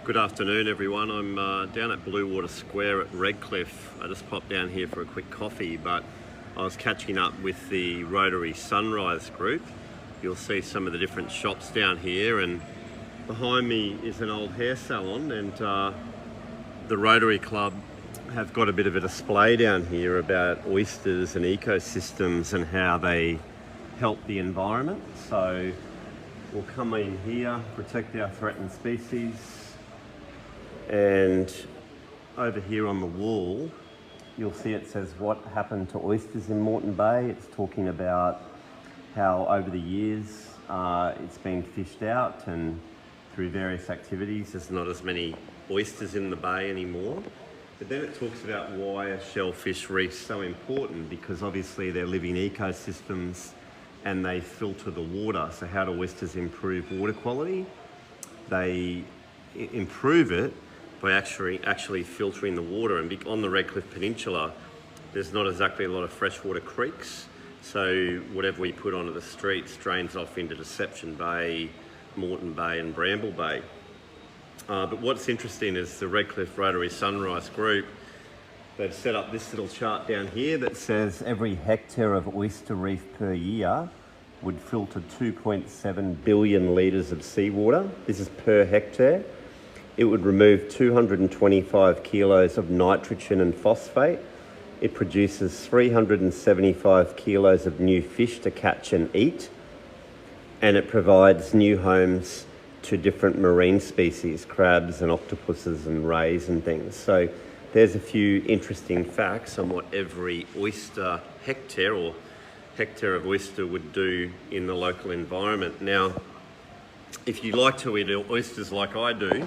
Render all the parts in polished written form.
Good afternoon, everyone. I'm down at Bluewater Square at Redcliffe. I just popped down here for a quick coffee, but I was catching up with the Rotary Sunrise group. You'll see some of the different shops down here, and behind me is an old hair salon, and the Rotary Club have got a bit of a display down here about oysters and ecosystems and how they help the environment. So we'll come in here, protect our threatened species. And over here on the wall, you'll see it says what happened to oysters in Moreton Bay. It's talking about how over the years it's been fished out, and through various activities there's not as many oysters in the bay anymore. But then it talks about why are shellfish reefs so important, because obviously they're living ecosystems and they filter the water. So how do oysters improve water quality? They improve it by actually filtering the water. And on the Redcliffe Peninsula, there's not exactly a lot of freshwater creeks, so whatever we put onto the streets drains off into Deception Bay, Moreton Bay and Bramble Bay. But what's interesting is the Redcliffe Rotary Sunrise group, they've set up this little chart down here that says every hectare of oyster reef per year would filter 2.7 billion litres of seawater. This is per hectare. It would remove 225 kilos of nitrogen and phosphate. It produces 375 kilos of new fish to catch and eat. And it provides new homes to different marine species, crabs and octopuses and rays and things. So there's a few interesting facts on what every oyster hectare or hectare of oyster would do in the local environment. Now, if you like to eat oysters like I do,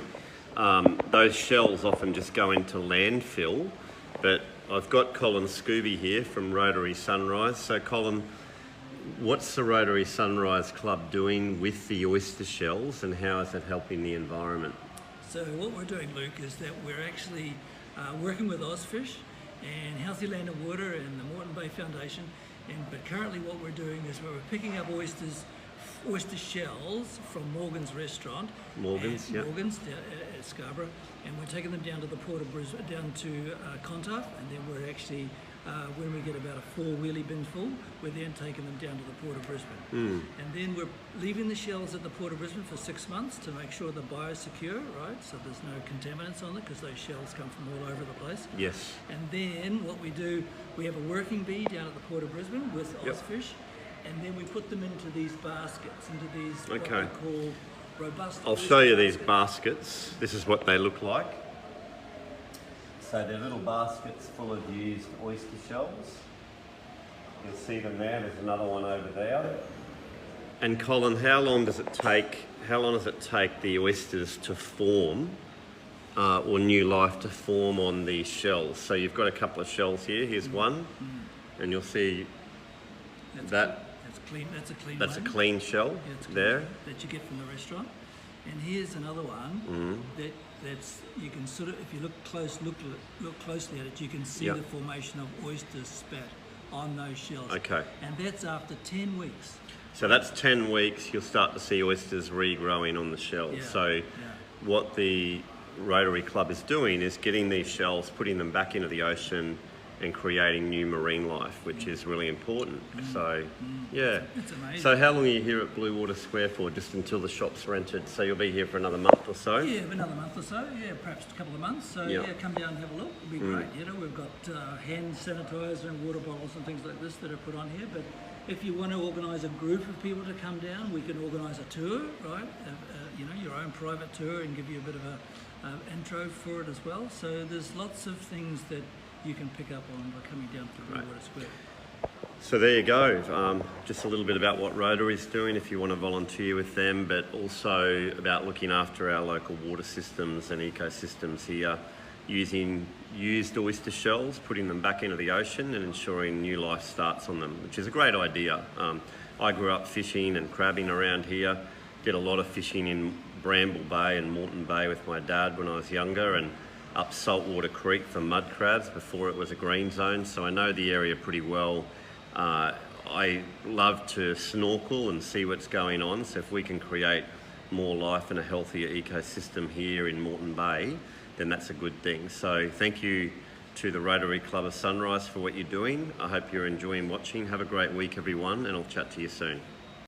those shells often just go into landfill, but I've got Colin Scooby here from Rotary Sunrise. So Colin, what's the Rotary Sunrise Club doing with the oyster shells, and how is it helping the environment? So what we're doing, Luke, is that we're actually working with Ozfish and Healthy Land and Water and the Moreton Bay Foundation, but currently what we're doing is we're picking up oyster shells from Morgan's restaurant. Morgan's at Scarborough, and we're taking them down to the Port of Brisbane, down to Clontarf, and then we're actually, when we get about a 4 wheelie bin full, we're then taking them down to the Port of Brisbane. And then we're leaving the shells at the Port of Brisbane for 6 months to make sure the biosecure, right? So there's no contaminants on it, because those shells come from all over the place. Yes. And then what we do, we have a working bee down at the Port of Brisbane with Ozfish. And then we put them into these baskets, into these what we call robust. I'll show you these baskets. This is what they look like. So they're little baskets full of used oyster shells. You'll see them there. There's another one over there. And Colin, how long does it take the oysters to form, or new life to form on these shells? So you've got a couple of shells here. Here's one, and you'll see That's a clean shell there that you get from the restaurant. And here's another one that's you can sort of, if you look closely at it, you can see the formation of oyster spat on those shells. Okay. And that's after 10 weeks. So that's 10 weeks. You'll start to see oysters regrowing on the shells. What the Rotary Club is doing is getting these shells, putting them back into the ocean, and creating new marine life, which is really important. So, yeah. It's amazing. So how long are you here at Bluewater Square for? Just until the shop's rented? So you'll be here for another month or so? Yeah, another month or so. Yeah, perhaps a couple of months. So come down and have a look. It'll be great. You know, we've got hand sanitizer and water bottles and things like this that are put on here. But if you want to organise a group of people to come down, we can organise a tour, right? You know, your own private tour, and give you a bit of a intro for it as well. So there's lots of things that you can pick up on by coming down to Bluewater Square. So there you go, just a little bit about what Rotary's doing if you want to volunteer with them, but also about looking after our local water systems and ecosystems here, using used oyster shells, putting them back into the ocean and ensuring new life starts on them, which is a great idea. I grew up fishing and crabbing around here, did a lot of fishing in Bramble Bay and Moreton Bay with my dad when I was younger, and up Saltwater Creek for mud crabs before it was a green zone, so I know the area pretty well. I love to snorkel and see what's going on, so if we can create more life and a healthier ecosystem here in Moreton Bay, then that's a good thing. So thank you to the Rotary Club of Sunrise for what you're doing. I hope you're enjoying watching. Have a great week, everyone, and I'll chat to you soon.